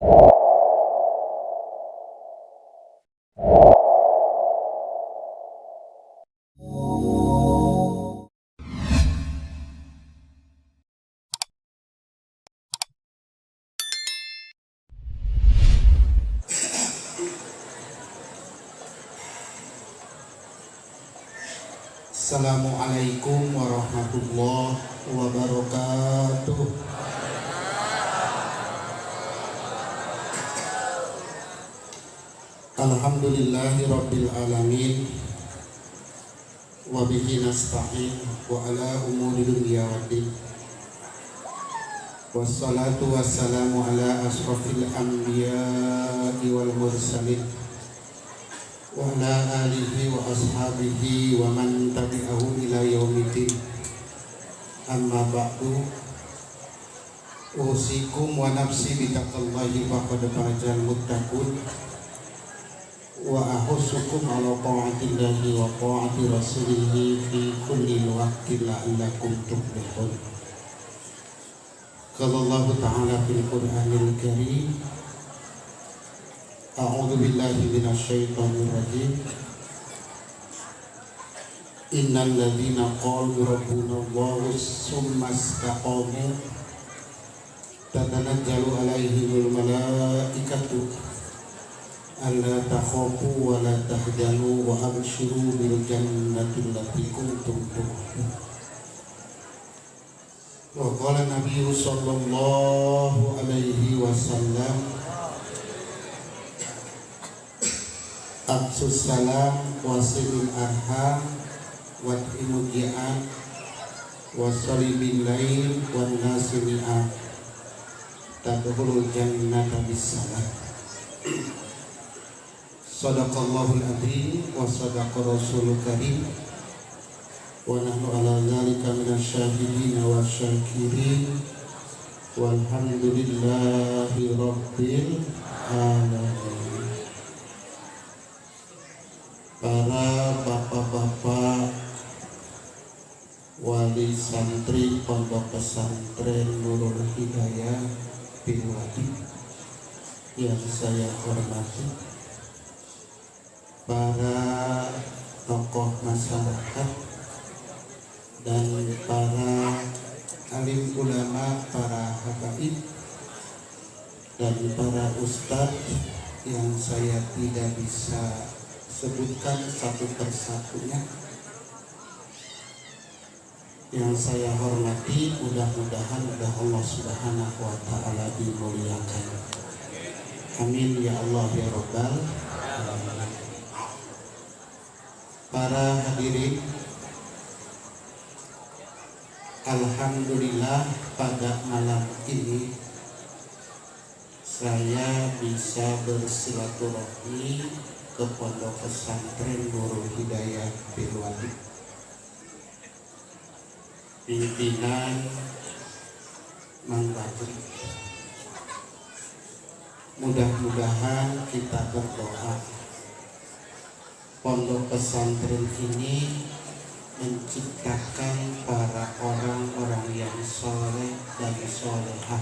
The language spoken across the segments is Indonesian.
Assalamualaikum warahmatullahi wabarakatuh. Alhamdulillahi rabbil alamin, wa bihi nasta'in wa ala umuri dunya waddin. Wassalatu wassalamu ala asrafil anbiya'i wal mursalin wa ala alihi wa ashabihi wa man tabi'ahu ila yaumiddin. Amma ba'du, usikum wa nafsi bitaqwallahi faqad fazal muttaqun wa ahussukum ala ta'atillahi wa ta'ati rasulihi fi kulli waqtin la'allakum tuflihun. Qala Allah ta'ala fil Qur'anil Karim, a'udzu billahi minasy syaithanir rajim. Innal ladzina qalu rabbuna Allahu tsumma istaqamu tatanazzalu 'alaihimul malaikatu alla takhafu wa la tahzanu wa abshiru bil jannati allati kuntum tu'adun. Wa qala Nabi sallallahu alaihi wasallam, Absus salam wasilul arham wat'imul ji'an wasolibil lail wan nasimi'ah tadkhulul jannata bisalam. Sadaqallahul adzim wa sadaqa rasulul karim wa nahnu ala dzalika minasyahidin wa syakirin walhamdulillahi rabbil alamin. Para bapak-bapak wali santri pondok pesantren Nurul Hidayah Pilwadi yang saya hormati, para tokoh masyarakat dan para alim ulama, para habaib dan para ustadz yang saya tidak bisa sebutkan satu persatunya, yang saya hormati, mudah-mudahan oleh Allah Subhanahu wa ta'ala dimuliakan. Amin ya Allah ya Rabbal alamin. Para hadirin, alhamdulillah pada malam ini saya bisa bersilaturahmi ke pondok pesantren Nurul Hidayah Pilwadi, pimpinan Mang Badri. Mudah-mudahan kita berdoa pondok pesantren ini menciptakan para orang-orang yang soleh dan solehah,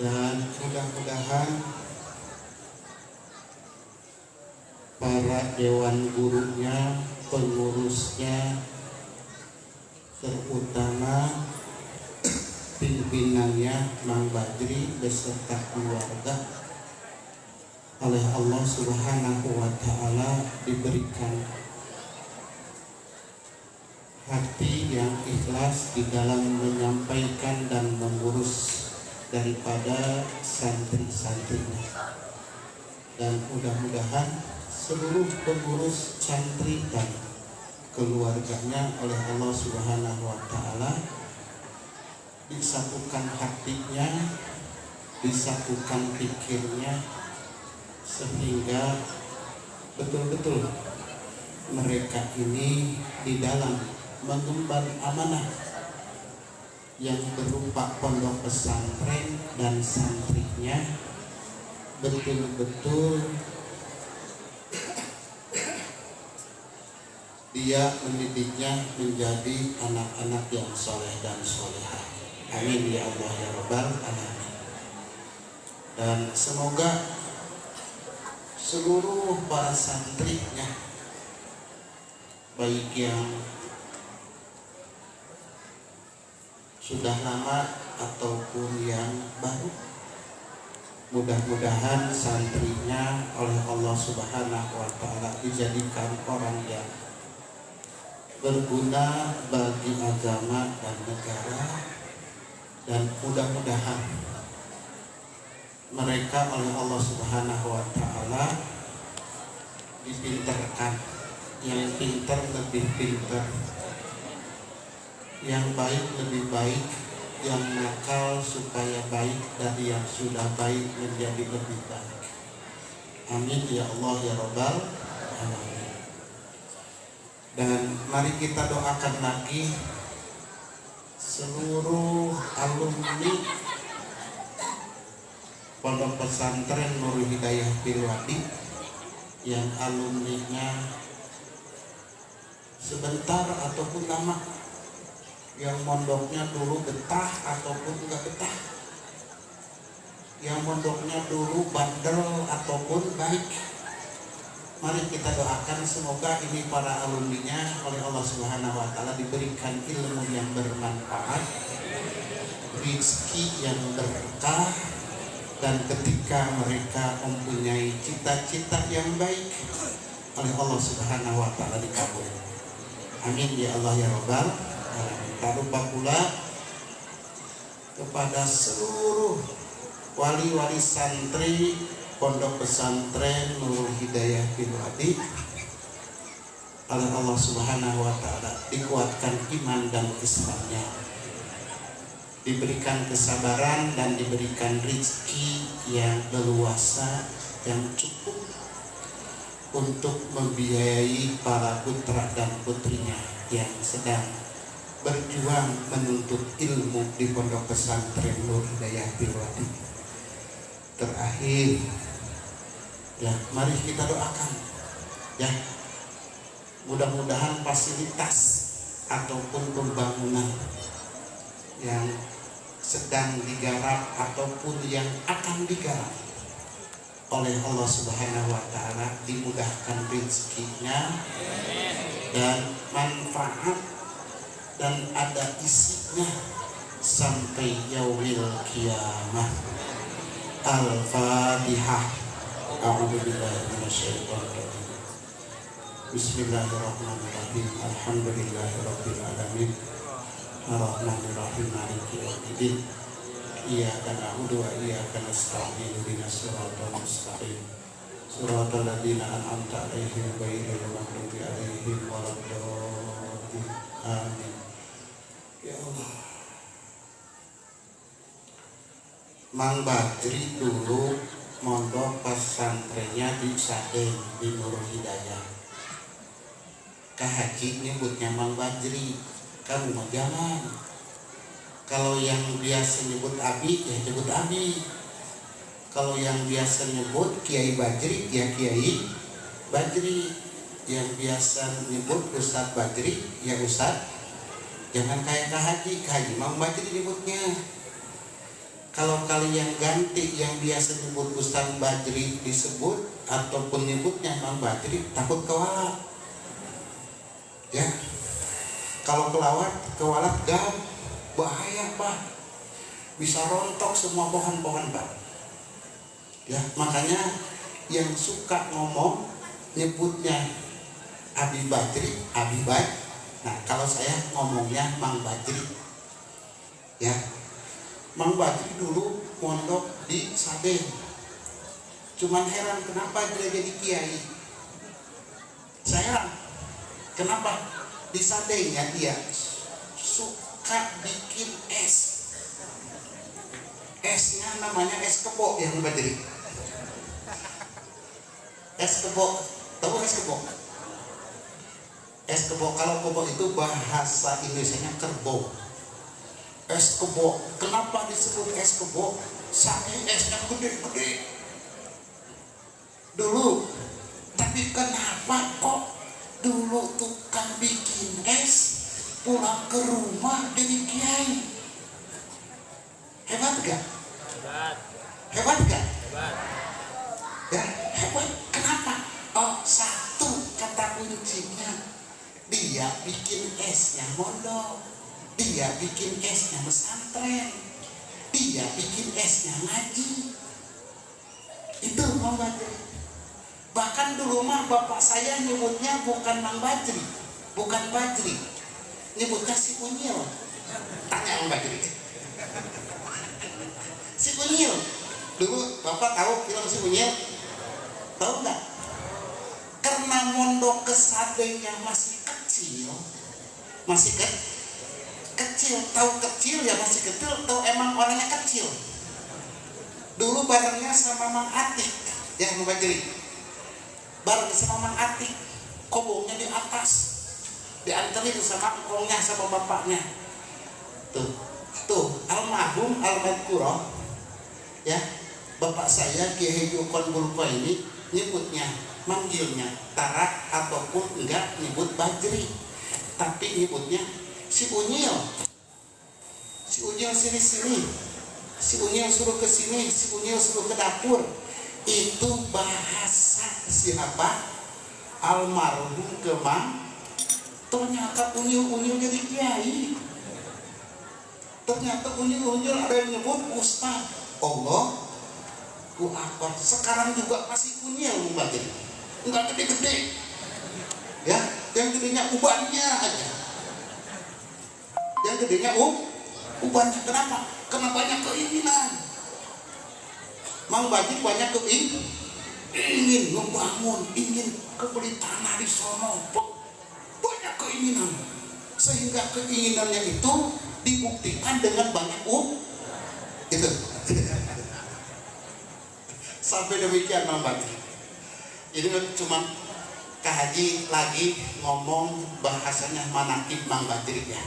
dan mudah-mudahan para dewan gurunya, pengurusnya, terutama pimpinannya Mang Badri beserta keluarga, oleh Allah Subhanahu wa ta'ala diberikan hati yang ikhlas di dalam menyampaikan dan mengurus daripada santri-santrinya, dan mudah-mudahan seluruh pengurus santri dan keluarganya oleh Allah Subhanahu wa ta'ala disatukan hatinya, disatukan pikirnya, sehingga betul-betul mereka ini di dalam mengemban amanah yang berupa pondok pesantren dan santrinya betul-betul dia mendidiknya menjadi anak-anak yang soleh dan solehah. Amin ya Allah ya Rabbal alamin. Dan semoga seluruh para santrinya, baik yang sudah lama ataupun yang baru, mudah-mudahan santrinya oleh Allah Subhanahu wa Ta'ala dijadikan orang yang berguna bagi agama dan negara, dan mudah-mudahan mereka oleh Allah Subhanahu wa Ta'ala dipintarkan, yang pintar lebih pintar, yang baik lebih baik, yang nakal supaya baik, dan yang sudah baik menjadi lebih baik. Amin ya Allah ya Rabbal alamin. Dan mari kita doakan lagi seluruh alumni Pondok Pesantren Nurul Hidayah Pilwadi yang alumninya sebentar ataupun lama, yang mondoknya dulu betah ataupun enggak betah, yang mondoknya dulu bandel ataupun baik. Mari kita doakan semoga ini para alumninya oleh Allah Subhanahu wa Ta'ala diberikan ilmu yang bermanfaat, rezeki yang berkah, dan ketika mereka mempunyai cita-cita yang baik oleh Allah Subhanahu wa Ta'ala dikabul. Amin ya Allah ya Rabbal alamin. Tak lupa pula kepada seluruh wali-wali santri Pondok Pesantren Nurul Hidayah Pilwadi oleh Allah Subhanahu wa Ta'ala dikuatkan iman dan Islamnya, diberikan kesabaran dan diberikan rezeki yang leluasa, yang cukup untuk membiayai para putra dan putrinya yang sedang berjuang menuntut ilmu di Pondok Pesantren Nurul Hidayah Pilwadi. Terakhir, ya mari kita doakan, ya mudah-mudahan fasilitas ataupun pembangunan yang sedang digarap ataupun yang akan digarap oleh Allah Subhanahu wa Ta'ala dimudahkan rezekinya dan manfaat dan ada isinya sampai yaumil kiamah. Al-Fatihah. A'udzubillahi minasyaitonir rajim. Bismillahirrahmanirrahim. Alhamdulillahirabbil alamin. Arrahmanirrahim. Maliki yaumiddin. Iyyaka na'budu wa iyyaka nasta'in. Ihdinas siratal mustaqim. Siratal ladzina an'amta 'alaihim ghairil maghdubi 'alaihim waladdallin. Amin. Ya Allah. Mang Badri dulu mondok pesantrennya di Sadeng di Nurul Hidayah. Kak Haji nyebutnya Mang Badri, kamu mah jangan. Kalau yang biasa nyebut Abi ya nyebut Abi. Kalau yang biasa nyebut Kiai Badri ya Kiai Badri. Yang biasa nyebut Ustadz Badri ya Ustadz. Jangan kayak Kak Haji, Kak Haji Mang Badri nyebutnya. Kalau kalian ganti yang biasa nyebut Ustadz Badri disebut ataupun nyebutnya Mang Badri, takut kewalak. Ya, kalau kewalat gak bahaya Pak, bisa rontok semua pohon-pohon Pak. Ya, makanya yang suka ngomong nyebutnya Abi Badri, Abi Badri. Nah, kalau saya ngomongnya Mang Badri. Ya. Mang Badri dulu mondok di Sadeng. Cuman heran kenapa dia jadi kiai. Saya heran kenapa di Sadengnya dia suka bikin es. Esnya namanya es kebo yang Badri. Es kebo, tahu es kebo? Es kebo, kalau kebo itu bahasa Indonesianya kerbau. Es kebo, kenapa disebut es kebo? Saking esnya gede-gede dulu. Tapi kenapa kok dulu tukang bikin es pulang ke rumah jadi kiai? Hebat gak? Hebat gak? Ya, hebat. Kenapa? Oh, satu kata kuncinya, dia bikin esnya mondok, dia bikin esnya pesantren, dia bikin esnya ngaji. Itu Mang Badri. Bahkan dulu mah bapak saya nyebutnya bukan Mang Badri, bukan Badri, nyebutnya si Unyil. Tanya Mang Badri. Si Unyil. Dulu bapak tahu film si Unyil? Tahu nggak? Karena mondok kesadenya masih kecil, kecil, tahu kecil ya masih kecil, tahu emang orangnya kecil. Dulu barengnya sama Mang Atik, ya Mang Badri. Bareng sama Mang Atik, kobongnya di atas, dianterin sama engkongnya sama bapaknya. Tuh, almarhum almarhum ya, bapak saya Kiai Jukon Bulpa ini nyebutnya, manggilnya Tarak ataupun enggak nyebut Badri, tapi nyebutnya si Unyil. Si Unyil sini, si Unyil suruh ke sini, si Unyil suruh ke dapur. Itu bahasa siapa? Almarhum Kemang. Ternyata Unyil jadi kiai. Ternyata Unyil ada yang nyebut Ustaz. Allahu Akbar. Sekarang juga masih Unyil Badri. Enggak gede-gede. Ya, yang gedenya ubannya aja. Yang gedenya ubannya. Kenapa? Karena banyak keinginan. Mang Badri banyak ingin membangun, ingin kebeli tanah di sono, banyak keinginan, sehingga keinginannya itu dibuktikan dengan banyak itu. Sampai demikian Mang Badri. Ini cuma Kak Haji lagi ngomong bahasanya manakib Mang Badri ya.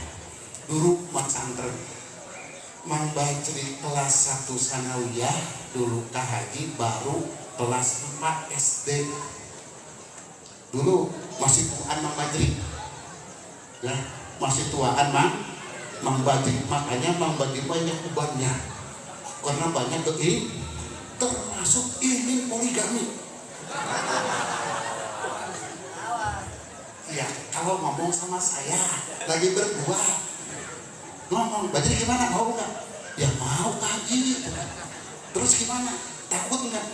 Dulu pesantren Mang Badri kelas 1 sanawiyah, dulu Kak Haji baru kelas 4 SD. Dulu masih tuaan Mang Badri ya, masih tuaan Mang Badri. Makanya Mang Badri banyak ubannya karena banyak termasuk ingin poligami. Ya, kalau ngomong sama saya lagi berdua, ngomong Badri gimana, mau nggak? Ya mau Kak Haji. Terus gimana? Takut nggak?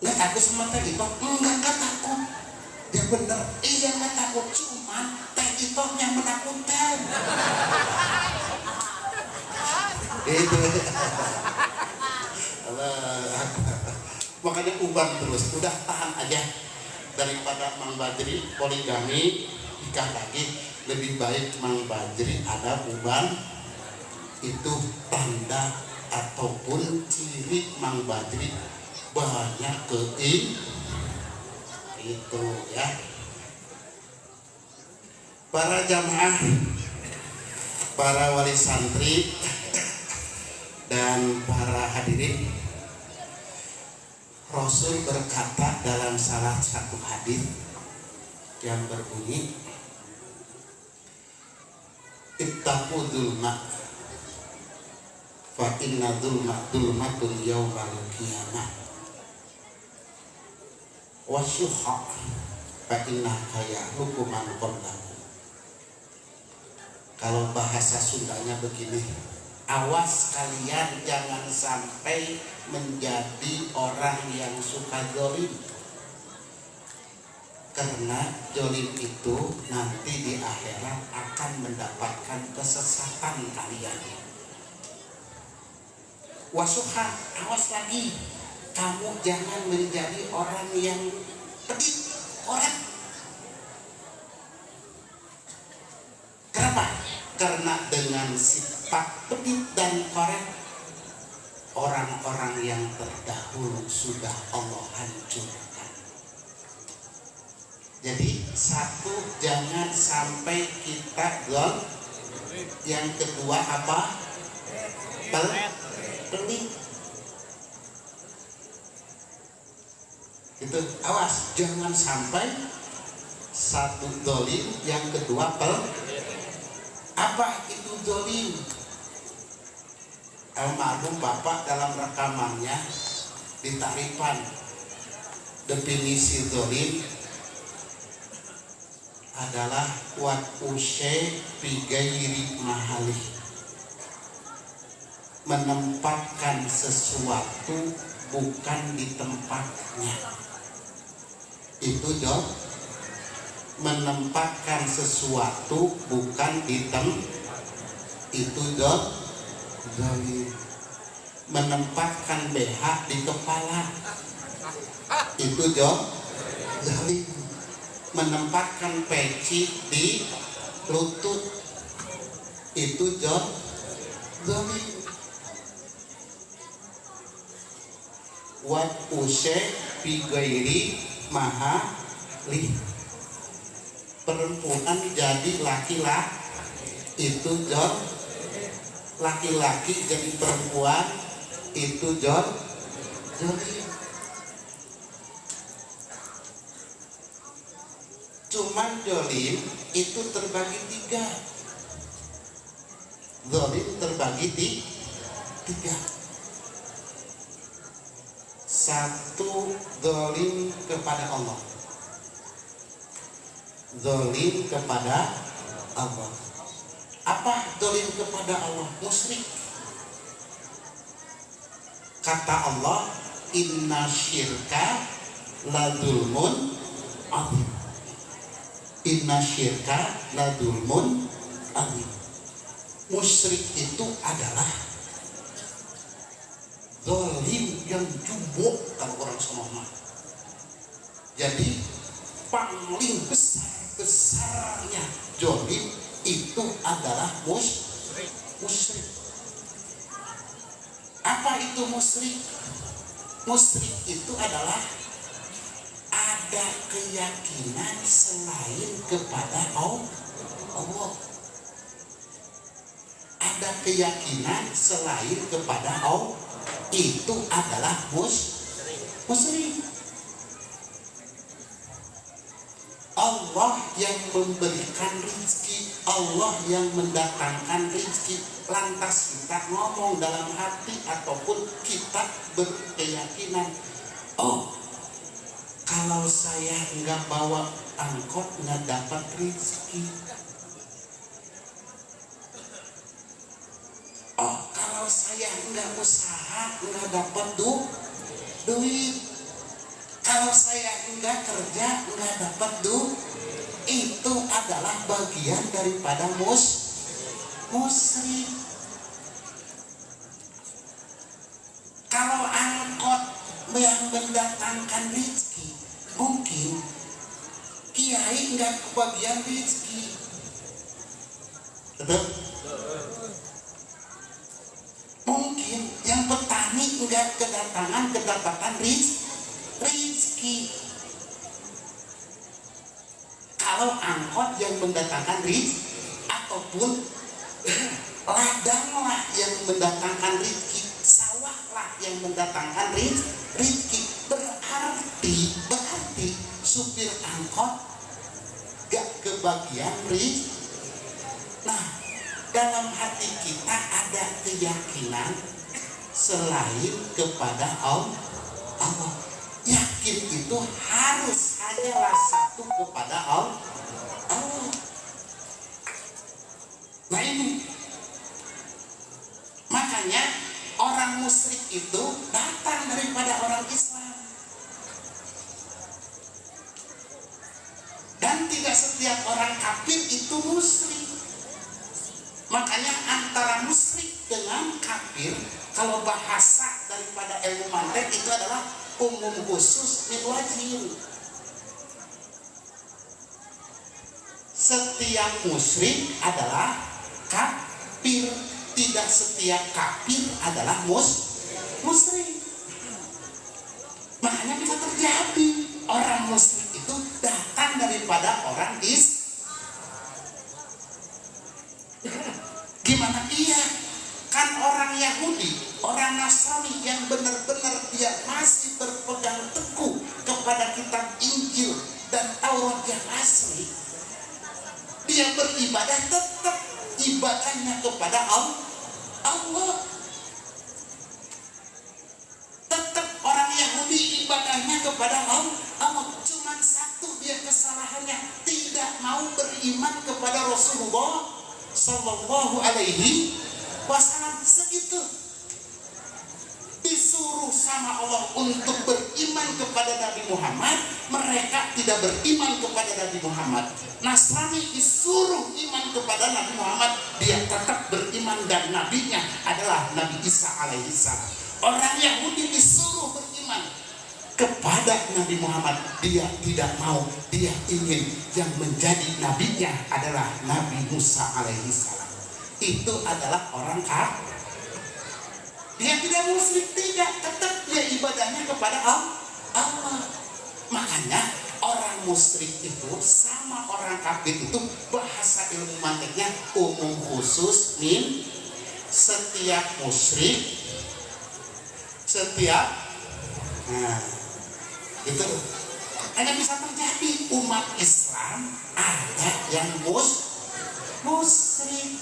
Nggak takut sama Teh Itoh? Nggak takut. Ya bener, iya nggak takut, cuman Teh Itoh yang menakutkan. Itu. Makanya uban terus, udah tahan aja daripada Mang Badri poligami nikah lagi. Lebih baik Mang Badri ada uban. Itu tanda ataupun ciri Mang Badri banyak itu ya. Para jamaah, para wali santri dan para hadirin, Rasul berkata dalam salah satu hadis yang berbunyi, ittaqu dzulma fa inna dzulmatun yaumal qiyamah wa syuhha fa inna kayahluku man qablakum. Kalau bahasa Sundanya begini, awas kalian jangan sampai menjadi orang yang suka zolim, karena zolim itu nanti di akhirat akan mendapatkan kesesatan kalian. Wasuha, awas lagi, kamu jangan menjadi orang yang pedit, korek. Kenapa? Karena dengan sifat pedit dan korek, orang-orang yang terdahulu sudah Allah hancurkan. Jadi satu, jangan sampai kita gol. Yang kedua apa? Pelit. Itu awas, jangan sampai satu dolim, yang kedua Apa itu dolim? almarhum Bapak dalam rekamannya di Taripan definisi dolim adalah wat usai bigairi mahalih, menempatkan sesuatu bukan di tempatnya. Itu Jod, menempatkan sesuatu bukan di itu Jod. Zalim. Menempatkan BH di kepala itu Jod. Zalim. Menempatkan peci di lutut itu Jod. Zalim. Wat usai bigairi mahalih, perempuan jadi laki-laki itu Jod. Laki-laki jadi perempuan itu Jod. Cuman dolim itu terbagi tiga. Dolim terbagi tiga. Satu, dolim kepada Allah. Dolim kepada Allah. Apa dolim kepada Allah? Musyrik. Kata Allah, inna syirka ladulmun azim. Inna syirka ladulmun azim. Musyrik itu adalah dolim yang jumbo kalau orang Somoma. Jadi paling besarnya dolim itu adalah musyrik. Apa itu musyrik? Musyrik itu adalah ada keyakinan selain kepada Allah. Ada keyakinan selain kepada Allah, itu adalah musyrik. Allah yang memberikan rezeki, Allah yang mendatangkan rezeki. Lantas kita ngomong dalam hati ataupun kita berkeyakinan, oh kalau saya nggak bawa angkot nggak dapat rezeki. Oh kalau saya nggak usaha nggak dapat duit. Kalau saya enggak kerja, enggak dapat itu adalah bagian daripada musyrik. Kalau angkot yang mendatangkan rezeki, mungkin kiai enggak kebagian rezeki. Betul? Mungkin yang petani enggak kedapatan rezeki. Kalau angkot yang mendatangkan rezeki ataupun ladanglah yang mendatangkan rezeki, sawahlah yang mendatangkan rezeki, berarti supir angkot gak kebagian rezeki. Nah, dalam hati kita ada keyakinan selain kepada Allah. Yakin itu harus hanyalah satu kepada Allah. Nah ini makanya orang musyrik itu datang daripada orang Islam. Dan tidak setiap orang kafir itu musyrik. Makanya antara musyrik dengan kafir, kalau bahasa daripada ilmu mantek itu adalah umum khusus min wajib. Setiap musyrik adalah kafir, tidak setiap kafir adalah musyrik. Makanya bisa terjadi orang musyrik itu datang daripada orang Gimana iya? Kan orang Yahudi, orang Nasrani yang benar-benar dia masih berpegang teguh kepada kitab Injil dan Taurat yang asli, dia beribadah tetap ibadahnya kepada Allah. kepada Allah. Cuman satu dia kesalahannya, tidak mau beriman kepada Rasulullah Sallallahu Alaihi Wasallam. Segitu disuruh sama Allah untuk beriman kepada Nabi Muhammad, mereka tidak beriman kepada Nabi Muhammad. Nasrani disuruh iman kepada Nabi Muhammad, dia tetap beriman dan nabinya adalah Nabi Isa alaihissalam. Orang Yahudi disuruh beriman kepada Nabi Muhammad, dia tidak mau, dia ingin yang menjadi nabinya adalah Nabi Musa alaihissalam. Itu adalah orang kafir. Dia tidak musyrik, tidak, tetap dia ibadahnya kepada Allah. Makanya orang musyrik itu sama orang kafir itu bahasa ilmu mantiknya umum khusus min. Setiap musyrik, setiap itu hanya bisa terjadi. Umat Islam ada yang musyrik.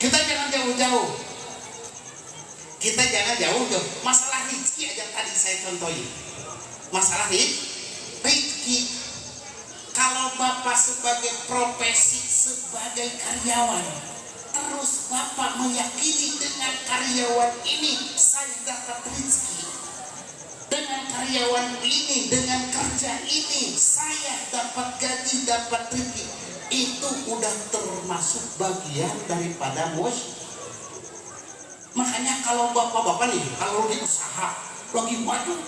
Kita jangan jauh-jauh. Kita jangan jauh tuh. Masalah rezeki aja tadi saya contohin. Masalah rezeki. Kalau Bapak sebagai profesi, sebagai karyawan, terus Bapak meyakini dengan karyawan ini saya dapat rezeki, dengan karyawan ini, dengan kerja ini saya dapat gaji, dapat rezeki, itu udah termasuk bagian daripada musyrik. Makanya kalau bapak-bapak nih, kalau lagi usaha, lagi maju,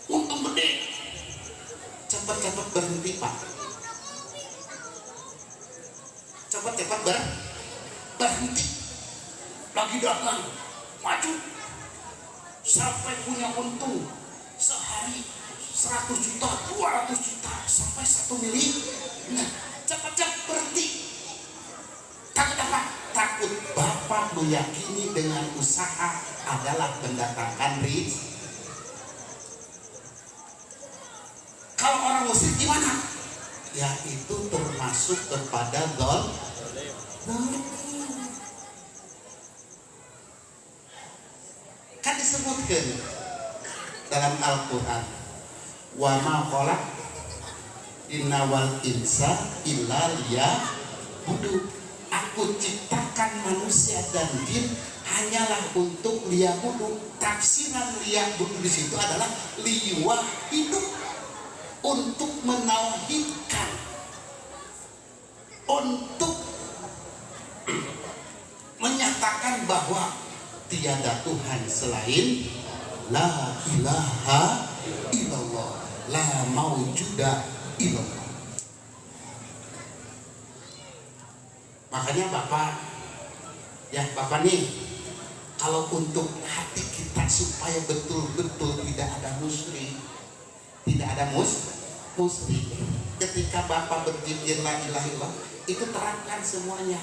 untung gede, cepat-cepat berhenti Pak. Cepat-cepat berhenti. Lagi dagang, maju, sampai punya untung sehari 100 juta, 200 juta, sampai 1 miliar. Nah, cepat-cepat berhenti. Takut apa? Takut Bapak meyakini dengan usaha adalah mendatangkan rezeki. Kalau orang musyrik gimana? Ya itu termasuk kepada kan disebutkan dalam Al-Quran, wa ma khalaq inna wal insa illa liya'budun. Aku ciptakan manusia dan jin hanyalah untuk liya'budu. Tafsiran liya'budu di situ adalah liwahidu, untuk menauhidkan, untuk menyatakan bahwa tiada Tuhan selain la ilaha illallah, la maujuda illallah. Makanya Bapak nih, kalau untuk hati kita supaya betul-betul tidak ada musyrik, tidak ada musyrik, ketika Bapak berzikir la ilaha illallah, itu terangkan semuanya.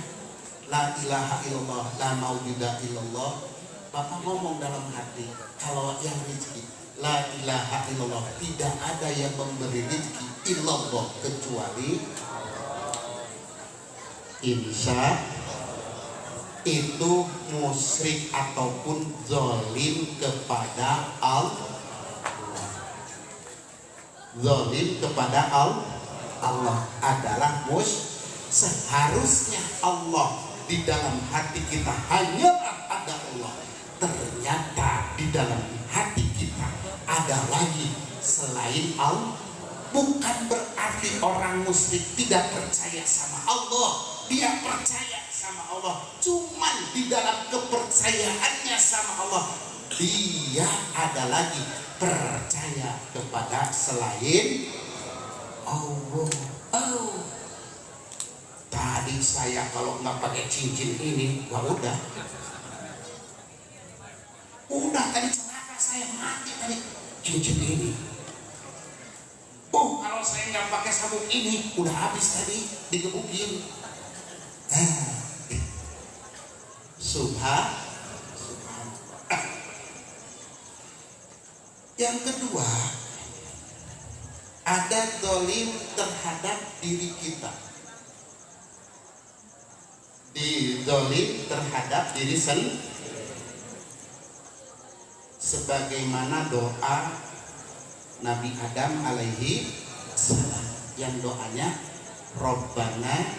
La ilaha illallah, la maujuda illallah. Bapak ngomong dalam hati, kalau yang rezeki, la ilaha illallah, tidak ada yang memberi rezeki illallah kecuali insya itu musyrik ataupun zalim kepada Allah. Zalim kepada Allah adalah seharusnya Allah di dalam hati kita hanya ada Allah. Ternyata di dalam hati kita ada lagi selain Allah. Bukan berarti orang musyrik tidak percaya sama Allah. Dia percaya sama Allah, cuman di dalam kepercayaannya sama Allah dia ada lagi percaya kepada selain Allah. Tadi saya kalau nggak pakai cincin ini, ya udah tadi celaka, saya mati tadi cincin ini. Kalau saya nggak pakai sabuk ini, udah habis tadi digebukin. Yang kedua, ada zalim terhadap diri kita. Zalim terhadap diri sendiri. sebagaimana doa Nabi Adam alaihi salam yang doanya Rabbana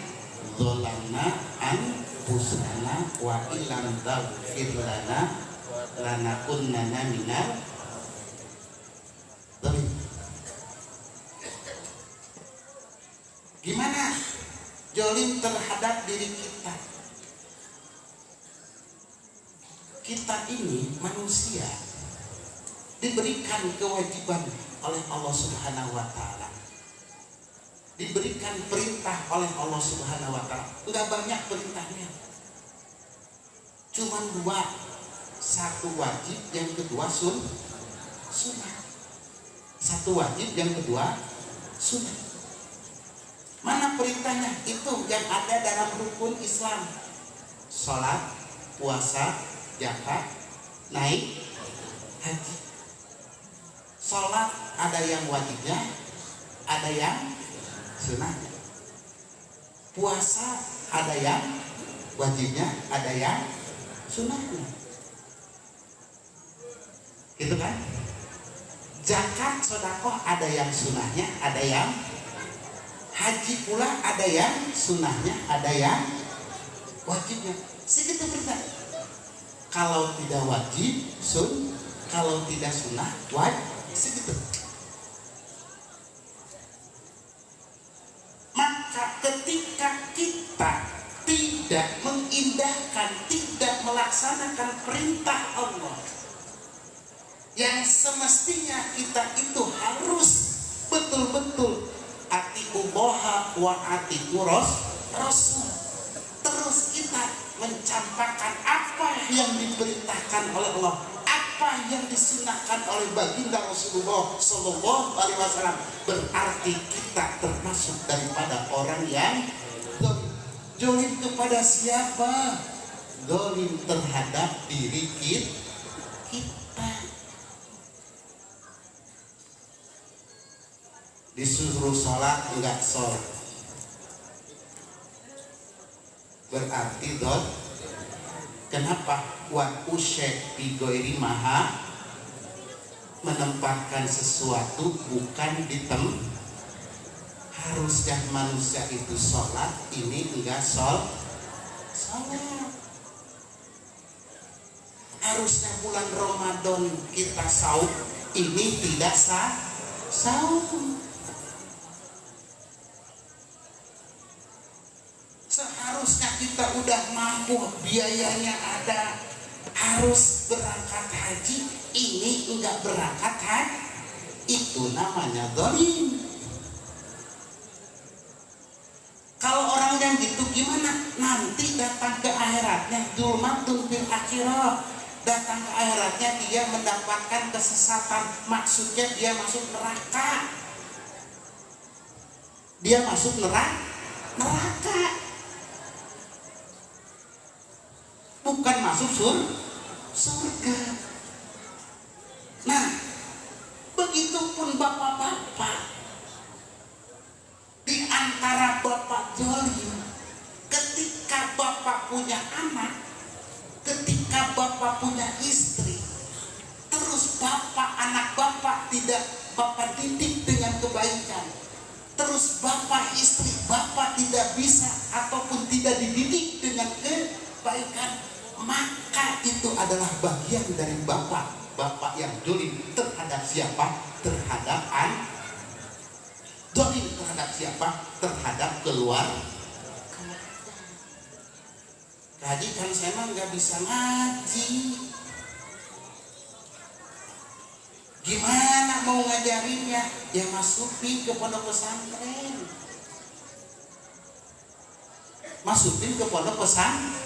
dzolamna anfusana wa illam taghfir lana lanakunanna minal dzalimin. Gimana jolim terhadap diri kita? Kita ini manusia diberikan kewajiban oleh Allah Subhanahu wa taala. Diberikan perintah oleh Allah Subhanahu wa taala. Enggak banyak perintahnya. Cuma dua. Satu wajib, yang kedua sunnah. Satu wajib, yang kedua sunnah. Mana perintahnya? Itu yang ada dalam rukun Islam. Salat, puasa, zakat, naik haji. Salat ada yang wajibnya, ada yang sunnahnya. Puasa ada yang wajibnya, ada yang sunnahnya. Gitu kan? Zakat, sedekah ada yang sunnahnya, ada yang haji pula ada yang sunnahnya, ada yang wajibnya. Segitu perintah. Kalau tidak wajib, kalau tidak sunnah, wajib. Segitu. Maka ketika kita tidak mengindahkan, tidak melaksanakan perintah Allah yang semestinya kita itu harus betul-betul atiullaha wa atiur rasul, terus kita mencampakkan apa yang diperintahkan oleh Allah, apa yang disunahkan oleh baginda Rasulullah Sallallahu Alaihi Wasallam, berarti kita termasuk daripada orang yang zalim kepada siapa? Zalim terhadap diri kita. Disuruh sholat enggak sholat, berarti dot. Kenapa? Wa usyek bi ghairi maha, menempatkan sesuatu bukan di tempat. Harusnya manusia itu sholat, ini enggak sholat. Harusnya bulan Ramadan kita saum, ini tidak saum. Seharusnya kita udah mampu, biayanya ada, harus berangkat haji, ini enggak berangkat haji, itu namanya zalim. Kalau orang yang gitu gimana? Nanti datang ke akhiratnya zulmatun fil akhirah, datang ke akhiratnya dia mendapatkan kesesatan, maksudnya dia masuk neraka. Dia masuk neraka. Bukan masuk surga. Nah, begitupun bapak-bapak. Di antara bapak zalim, ketika bapak punya anak, ketika bapak punya istri, terus anak bapak tidak bapak didik dengan kebaikan, terus bapak istri bapak tidak bisa ataupun tidak dididik dengan kebaikan, maka itu adalah bagian dari bapak yang zalim terhadap siapa? Terhadap anak. Zalim terhadap siapa? Terhadap keluarga. Haji kan saya mah nggak bisa ngaji. Gimana mau ngajarinnya? Ya masukin ke pondok pesantren. Masukin ke pondok pesantren.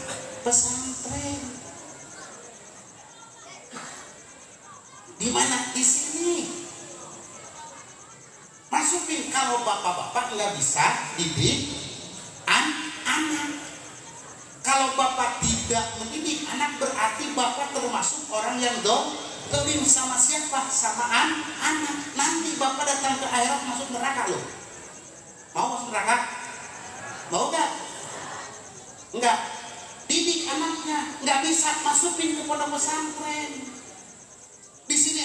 Di mana? Di sini. Masukin. Kalau bapak-bapak nggak bisa didik anak. Kalau bapak tidak mendidik anak, berarti bapak termasuk orang yang zalim sama siapa? Sama anak. Nanti bapak datang ke akhirat masuk neraka loh. Mau masuk neraka? Mau nggak? Enggak. Didik anaknya, nggak bisa masukin ke pondok pesantren.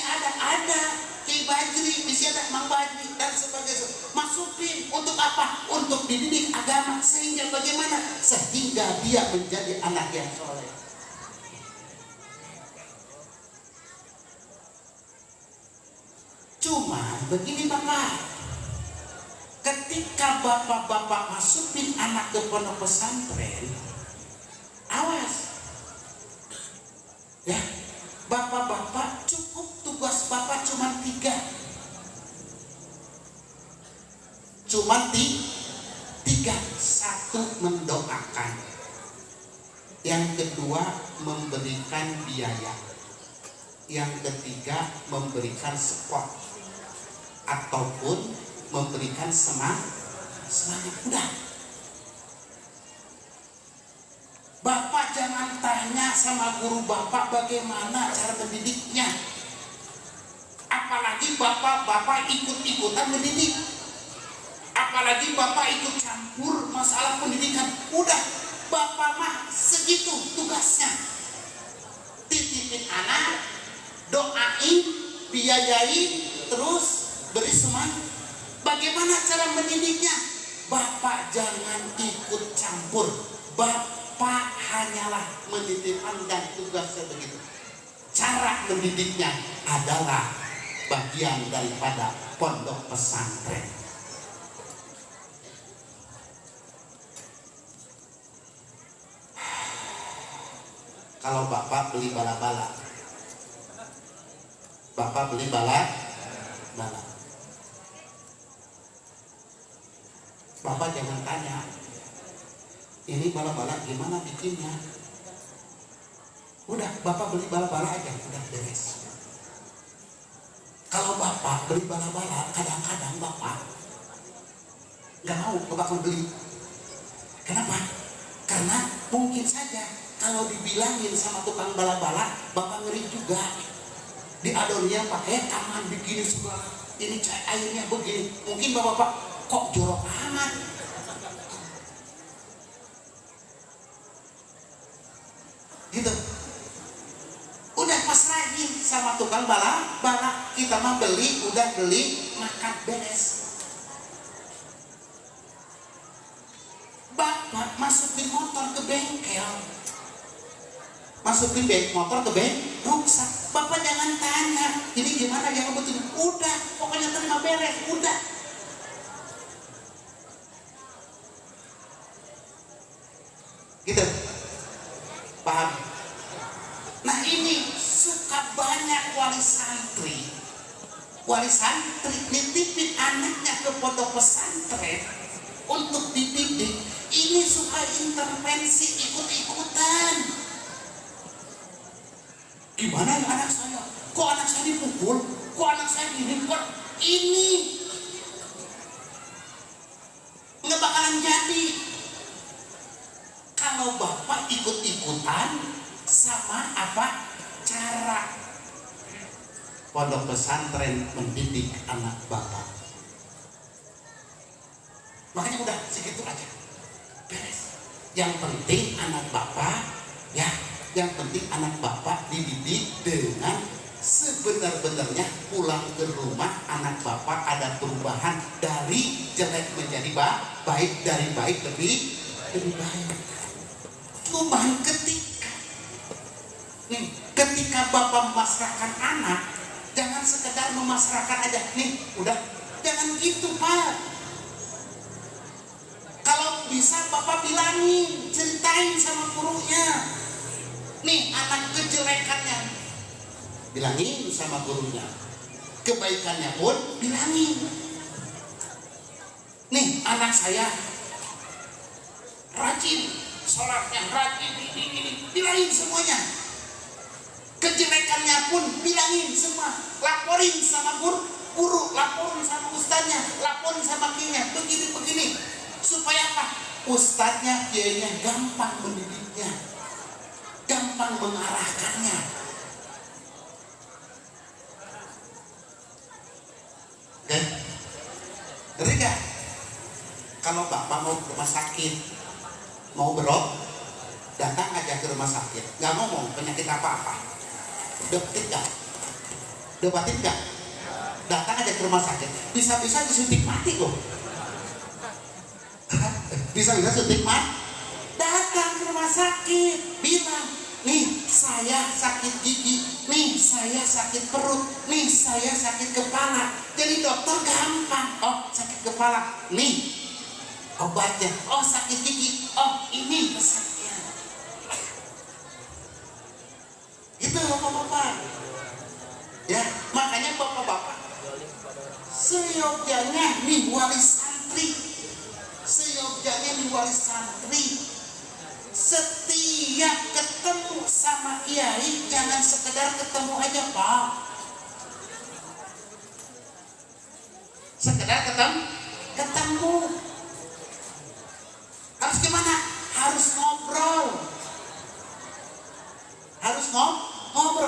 ada Ki Bajri, di sini ada Mang Bajri dan sebagainya. Masukin untuk apa? Untuk dididik agama, sehingga bagaimana? Sehingga dia menjadi anak yang soleh. Cuma begini Bapak, ketika bapak-bapak masukin anak ke pondok pesantren, awas ya, bapak-bapak cukup tugas bapak cuma 3, satu mendoakan, yang kedua memberikan biaya, yang ketiga memberikan support ataupun memberikan semangat. Udah, Bapak jangan tanya sama guru Bapak bagaimana cara mendidiknya. Apalagi Bapak ikut-ikutan mendidik. Apalagi Bapak ikut campur masalah pendidikan. Udah, Bapak mah segitu tugasnya. Titipin anak, doain, biayain, terus beri semangat. Bagaimana cara mendidiknya? Bapak jangan ikut campur. Bapak hanyalah menitipkan dan tugasnya begitu. Cara mendidiknya adalah bagian daripada pondok pesantren. Kalau Bapak beli bala-bala, Bapak beli bala-bala, Bapak jangan tanya, ini bala-bala gimana bikinnya. Udah, Bapak beli bala-bala aja, udah beres. Kalau Bapak beli bala-bala, kadang-kadang Bapak nggak mau Bapak beli. Kenapa? Karena mungkin saja kalau dibilangin sama tukang bala-bala, Bapak ngeri juga. Diadonnya pakai tangan begini segala, ini airnya begini. Mungkin Bapak kok jorok amat. Gitu. Udah pasrahin sama tukang bala-bala. Kita mah beli, udah beli, makan beres. Bapak masukin motor ke bengkel, masukin motor ke bengkel, rusak. Bapak jangan tanya, ini gimana ya betul. Udah, pokoknya terima beres, udah. Gitu. Paham? Nah ini suka banyak wali santri nitipin anaknya ke pondok pesantren untuk dididik. Ini suka intervensi, ikut-ikutan. Gimana ya anak saya? Kok anak saya dipukul? Kok anak saya gini? Kok ini nggak bakalan jadi. Kalau Bapak ikut-ikutan sama apa cara pondok pesantren mendidik anak Bapak. Makanya udah segitu aja, beres. Yang penting anak Bapak ya, yang penting anak Bapak dididik dengan sebenar-benarnya. Pulang ke rumah anak Bapak ada perubahan dari jelek menjadi baik, dari baik lebih baik. Cuman ketika Bapak memasrahkan anak, jangan sekedar memasrahkan aja. Nih, udah, jangan gitu Pak. Kalau bisa Bapak bilangin, ceritain sama gurunya. Nih anak kejelekannya, bilangin sama gurunya. Kebaikannya pun bilangin. Nih anak saya rajin, sholatnya rajin, ini, bilangin semuanya. Kejelekannya pun bilangin semua, laporin sama guru, laporin sama ustadznya, laporin sama kinya, begini, supaya apa? Ustadznya, kiainya gampang mendidiknya, gampang mengarahkannya. Oke? Ngerti gak? Kalau Bapak mau ke rumah sakit, mau berobat, datang aja ke rumah sakit, nggak ngomong penyakit apa-apa. Dokter Debatin nggak? Datang aja ke rumah sakit, bisa-bisa disuntik mati loh. Bisa-bisa suntik mati. Datang ke rumah sakit, bilang, nih saya sakit gigi, nih saya sakit perut, nih saya sakit kepala. Jadi dokter gampang. Oh sakit kepala, nih obatnya. Oh sakit gigi, oh ini resepnya. Itu bapak-bapak. Ya makanya bapak-bapak, seyogyanya nih wali santri, seyogyanya nih wali santri, setiap ketemu sama kiai jangan sekedar ketemu aja pak, sekedar ketemu harus gimana? Harus ngobrol, harus ngobrol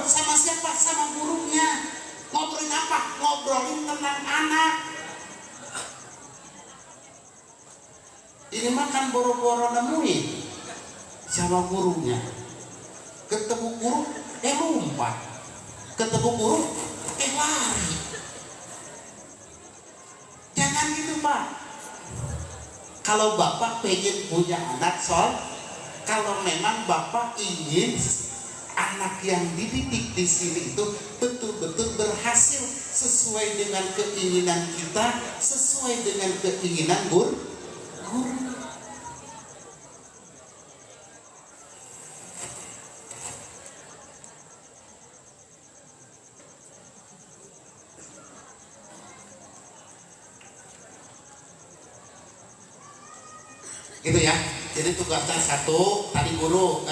sama siapa? Sama gurunya. Ngobrolin apa? Ngobrolin tentang anak. Ini makan boro-boro nemuin sama gurunya. Ketemu guru, lompat. Ketemu guru, lari. Jangan gitu pak. Kalau bapak pengen punya anak kalau memang bapak ingin anak yang dididik di sini itu betul-betul berhasil sesuai dengan keinginan kita, sesuai dengan keinginan guru. Gitu ya. Jadi tugasnya satu, tadi guru,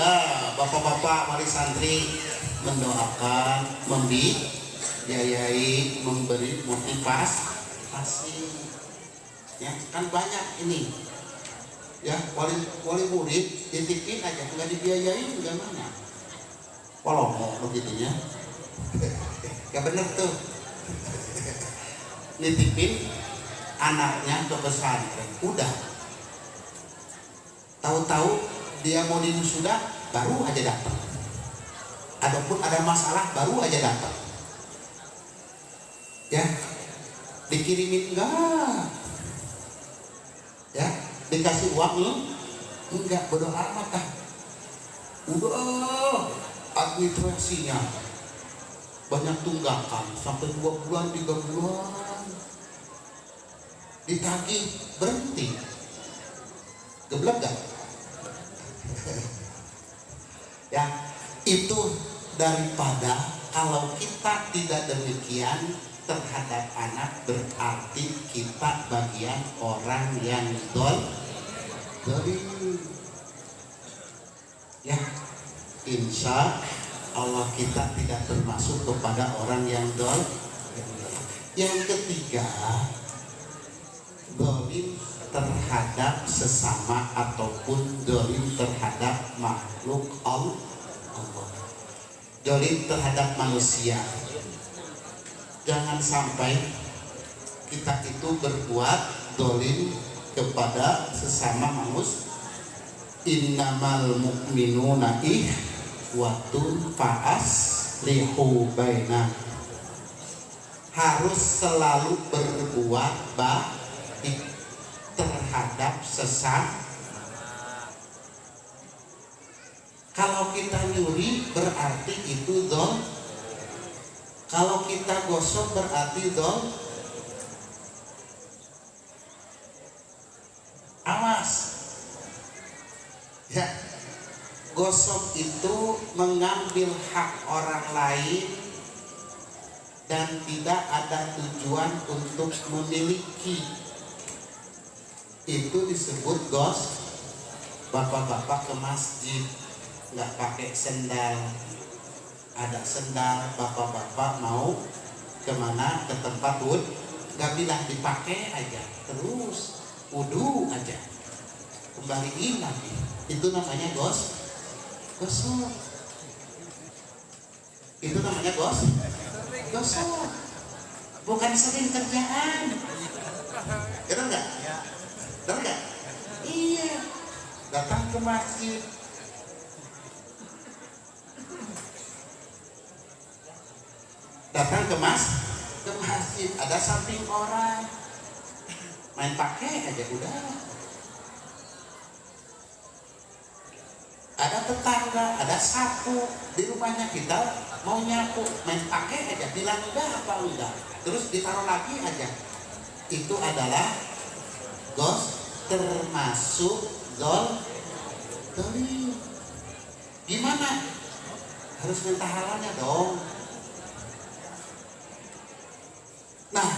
bapak-bapak wali santri mendoakan, membiayai, memberi motivasi. Ya, kan banyak ini. Ya, wali murid titipin aja, nggak dibiayai juga mana. Walau mau begitunya. Gak bener tuh. Nitipin anaknya ke pesantren, udah. Tahu-tahu dia mau diwisuda baru aja datang. Adapun ada masalah baru aja datang. Ya, dikirimin enggak? Ya, dikasih uang enggak, bodo amat dah. Udah administrasinya banyak tunggakan sampai 2 bulan 3 bulan. Ditagih berhenti. Geblek gak? Ya, itu daripada kalau kita tidak demikian terhadap anak, berarti kita bagian orang yang dolim. Ya, insya Allah kita tidak termasuk kepada orang yang dolim. Yang ketiga, dolim terhadap sesama ataupun dolim terhadap makhluk Allah, dolim terhadap manusia. Jangan sampai kita itu berbuat dolim kepada sesama manusia. Innamal mu'minuna ikhwatun fa'aslihu bainahum. Harus selalu berbuat baik terhadap sesama. Kalau kita nyuri berarti itu dol. Kalau kita gosok berarti dol. Awas. Ya. Gosok itu mengambil hak orang lain dan tidak ada tujuan untuk memiliki. Itu disebut gos. Bapak-bapak ke masjid nggak pakai sendal, ada sendal, bapak-bapak mau kemana, ke tempat wud, nggak bilang dipakai aja, terus wudu aja, kembaliin lagi. Itu namanya gosok. Itu namanya gosok, bukan sering kerjaan. Benar nggak? Benar nggak? Iya. Datang ke masjid, datang ke masjid, ada samping orang main pakai aja udah. Ada tetangga, ada sapu di rumahnya, kita mau nyapu main pakai aja, bilang udah apa udah, terus ditaruh lagi aja. Itu adalah termasuk dolim. Gimana? Harus minta halalnya dong. Nah,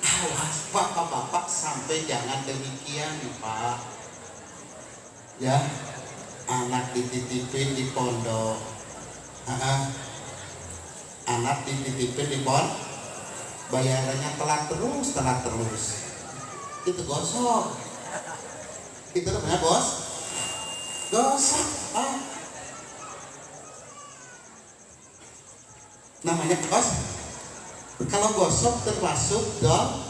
awas bapak-bapak sampai jangan demikian nih Pak. Ya, anak dititipin di pondok, anak dititipin di pondok, bayarannya telat terus, itu gosok, itu namanya gosok, namanya kalau gosok termasuk dong.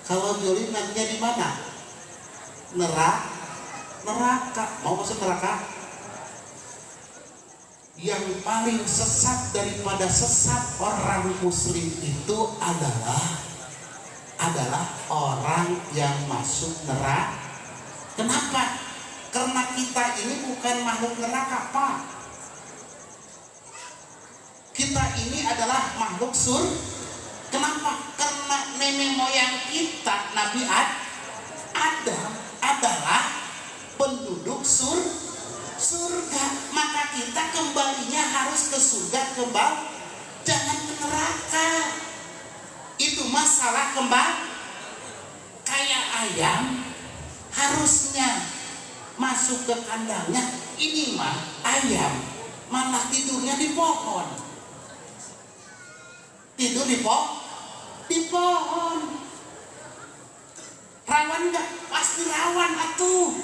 Kalau juri nantinya di mana? Neraka. Mau masuk neraka? Yang paling sesat daripada sesat orang muslim itu adalah orang yang masuk neraka. Kenapa? Karena kita ini bukan makhluk neraka, Pak. Kita ini adalah makhluk surga. Kenapa? Karena nenek moyang kita, Nabi Adam adalah penduduk surga. Maka kita kembalinya harus ke surga kembali, jangan ke neraka. Itu masalah kembali. Kayak ayam harusnya masuk ke kandangnya. Ini mah ayam malah tidurnya di pohon. Tidur di pohon. Rawan nggak? Pasti rawan atuh.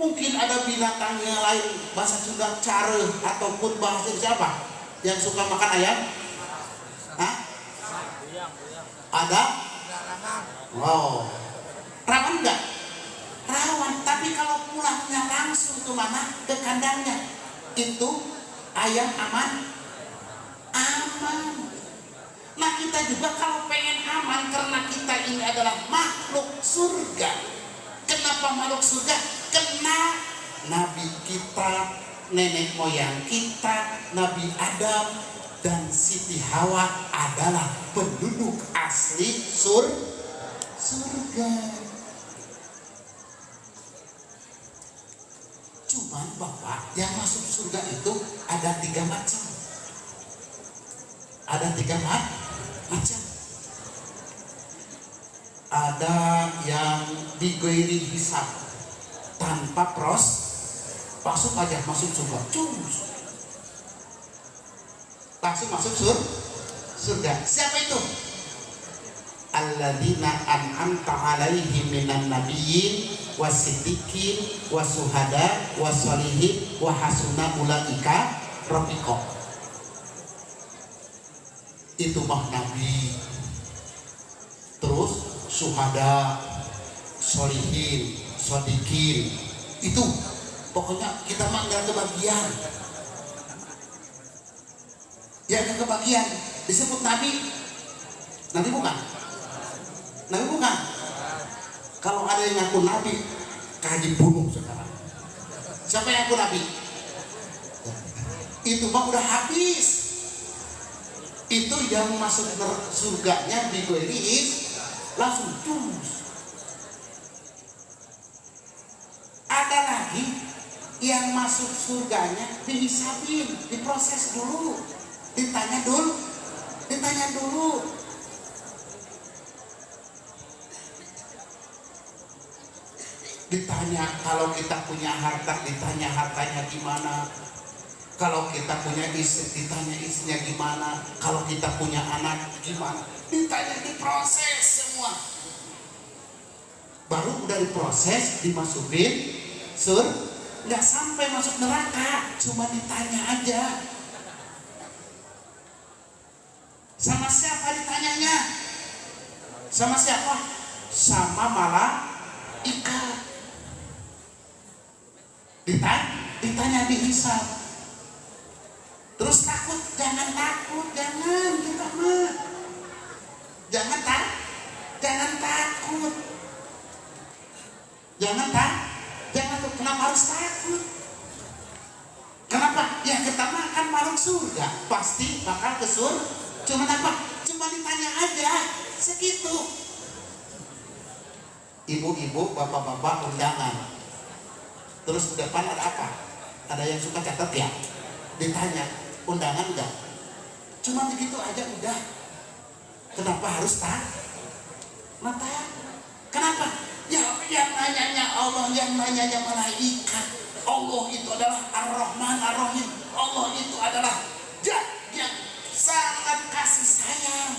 Mungkin ada binatang yang lain, bahasa Sunda care, ataupun bahasa siapa yang suka makan ayam? Hah? Ada? Wow. Rawan nggak? Rawan. Tapi kalau pulangnya langsung ke mana? Ke kandangnya. Itu ayam aman. Nah kita juga kalau pengen aman, karena kita ini adalah makhluk surga. Kenapa makhluk surga? Karena Nabi kita, nenek moyang kita, Nabi Adam dan Siti Hawa adalah penduduk asli surga. Cuman Bapak, yang masuk surga itu ada 3 macam. Ada 3 macam. Ada yang digoiri hisab, tanpa masuk aja, masuk surga, langsung masuk surga. Siapa itu? Alladzina an'amta alaihim minan nabiyyin wasiddiqin wasuhada wasolihin wa hasuna ulaika rafiqa. Itu mah nabi, terus suhada, solihin, sodikin, itu pokoknya kita mah nggak kebagian. Ya nggak kebagian disebut nabi bukan? Nabi bukan. Kalau ada yang ngaku nabi, kaji bunuh sekarang. Siapa yang ngaku nabi? Itu mah udah habis. Itu yang masuk surganya digoiris langsung cus. Ada lagi yang masuk surganya dihisabin, diproses dulu, ditanya dulu. Ditanya kalau kita punya harta, ditanya hartanya gimana. Kalau kita punya istri, ditanya istrinya gimana. Kalau kita punya anak, gimana. Ditanya, diproses semua. Baru udah diproses, dimasukin nggak sampai masuk neraka, cuma ditanya aja. Sama siapa ditanyanya? Sama siapa? Sama malaikat. Ditanya dihisab. Terus takut, jangan takut, jangan kita mah. Jangan takut. Jangan tuh, kenapa harus takut? Kenapa? Ya kita makan makhluk surga, pasti bakal ke surga. Cuma apa? Cuma ditanya aja, segitu. Ibu-ibu, bapak-bapak undangan. Terus di depan ada apa? Ada yang suka catat ya? Ditanya, undangan enggak? Cuma begitu aja udah. Kenapa harus mata? Kenapa? Ya yang nanyanya Allah, yang nanyanya malaikat. Allah itu adalah Ar-Rahman Ar-Rahim. Allah itu adalah Zat yang sangat kasih sayang,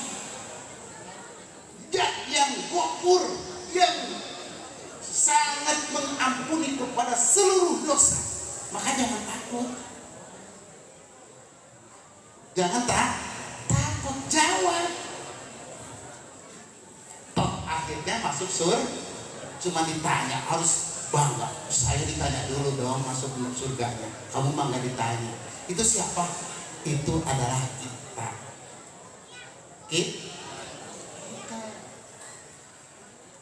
Zat yang Ghafur, yang sangat mengampuni kepada seluruh dosa. Maka jangan takut. Jangan takut, jawab. Toh akhirnya masuk surga. Cuma ditanya, harus bangga. Saya ditanya dulu dong masuk surganya. Kamu mah nggak ditanya. Itu siapa? Itu adalah kita. Kita.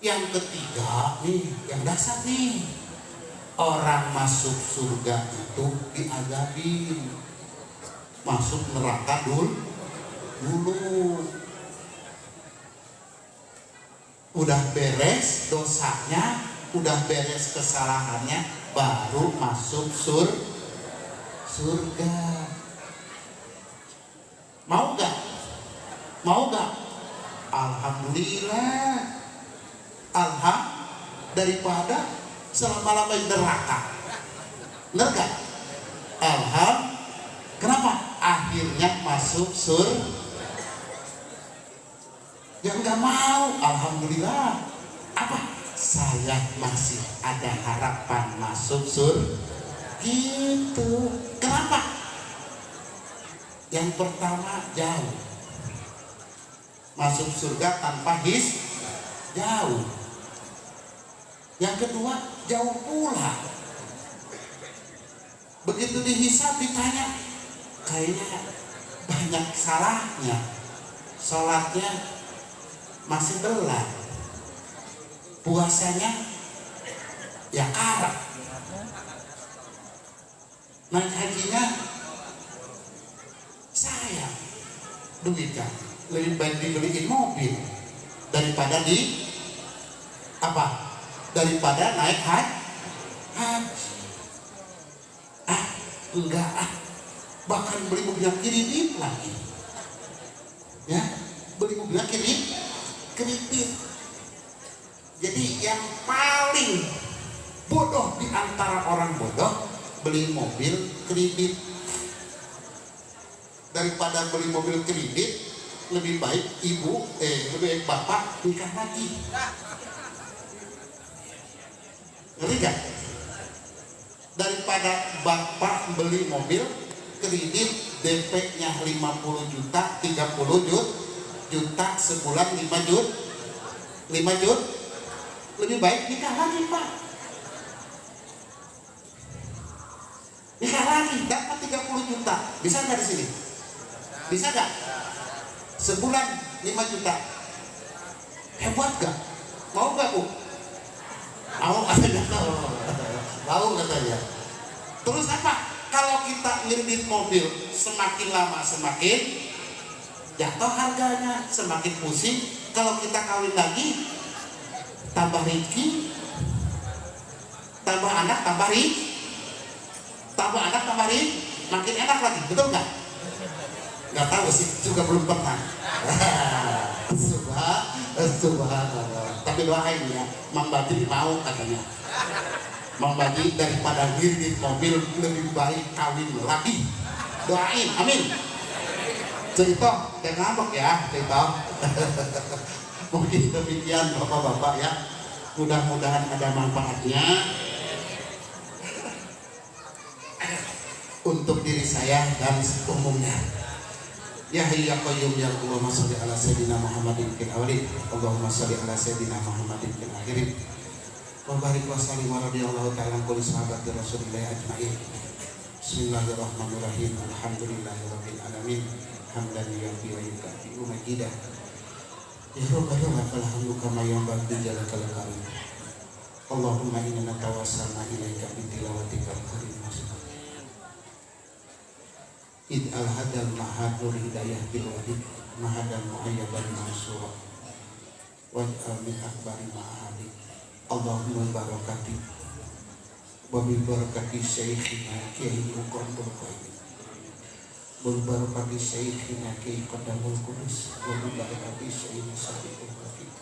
Yang ketiga nih, yang dasar nih. Orang masuk surga itu diazabin. Masuk neraka dulu. Udah beres dosanya, udah beres kesalahannya, baru masuk surga. Mau gak? Alhamdulillah. Daripada selama-lama di neraka. Bener gak? Kenapa? Akhirnya masuk surga. Yang gak mau, alhamdulillah. Apa? Saya masih ada harapan masuk surga. Gitu. Kenapa? Yang pertama jauh. Masuk surga tanpa jauh. Yang kedua jauh pula. Begitu dihisab ditanya, kayaknya banyak salahnya. Sholatnya masih telat, puasanya ya karat, naik hajinya sayang, demikian. Lebih baik dibeliin mobil daripada daripada naik haji. Enggak, bahkan beli mobil kredit lagi, ya, beli mobil kredit. Jadi yang paling bodoh di antara orang bodoh beli mobil kredit. Daripada beli mobil kredit, lebih baik lebih baik bapak nikah lagi. Ngerti gak? Daripada bapak beli mobil kredit DP-nya 50 juta, 30 juta sebulan 5 juta, lebih baik nikah lagi pak. Nikah lagi dapat 30 juta, bisa nggak di sini? Bisa nggak? Sebulan 5 juta, hebat gak? Mau nggak bu? Mau katanya. Mau katanya. Terus apa? Kalau kita ngirit mobil semakin lama semakin jatuh harganya, semakin pusing. Kalau kita kawin lagi, tambah rezeki, tambah anak, tambah rezeki, makin enak lagi, betul nggak? Nggak tahu sih, juga belum pernah. Subhanallah. Tapi doain ya, Mang Badri mau katanya. Mang Badri daripada ngirit mobil lebih baik kawin lagi. Doain, amin. Cerita, jangan ngambek ya, cerita. Mungkin demikian bapak-bapak ya. Mudah-mudahan ada manfaatnya untuk diri saya dan umumnya. Ya Hayyu ya Qayyum ya Allahumma sholli ala sayyidina Muhammadin fil awwalin, Allahumma sholli ala sayyidina Muhammadin fil akhirin. Wa barik wa sallim wa radhiyallahu ta'ala an kulli sahabati Rasulillah ajma'in. Bismillahirrahmanirrahim. Alhamdulillahirabbil alamin. Hamdan yuwaffi wa yukafi majidah. Ya Rabbana lakal hamdu kama yanbaghi jalakal karim. Allahumma inna natawassalna ilaika bi tilawatikal karim. Id al-hadal mahad nur hidayah bil wadid mahadan muayyadan mansura waj'al min akbari ma'ahadi. Allahumma barakati wa bi barakati syekhina Kiai Muqaddam Qayyim wa bi barakati syekhina Kiai Qadamul Qudus wa bi barakati syekhina Sabiqul Hafiq.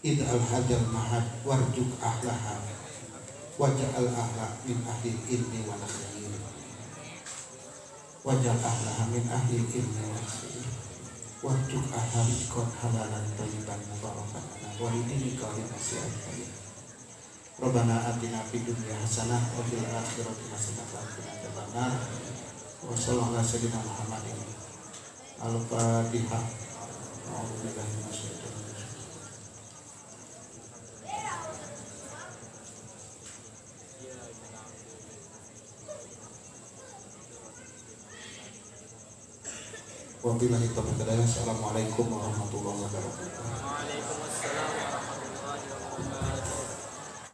Id al-hadal mahad warjuk ahlaha waj'al ahla min ahli ilmi wal khair waj'al ahlaha min ahli ilmi wal khair warjuk ahla rizqan halalan thayyiban mubarakan wa ridini qawli nasihat tayyib. Rabbana atina fid dunya hasanah wa fil akhirati hasanah wa qina adzabannar. Wa sallallahu ala sayyidina Muhammadin. Al-Fatihah. A'udzu billahi minasyaitonir rajim. Wabillahi taufiq. Assalamualaikum warahmatullahi wabarakatuh. Waalaikumsalam warahmatullahi wabarakatuh.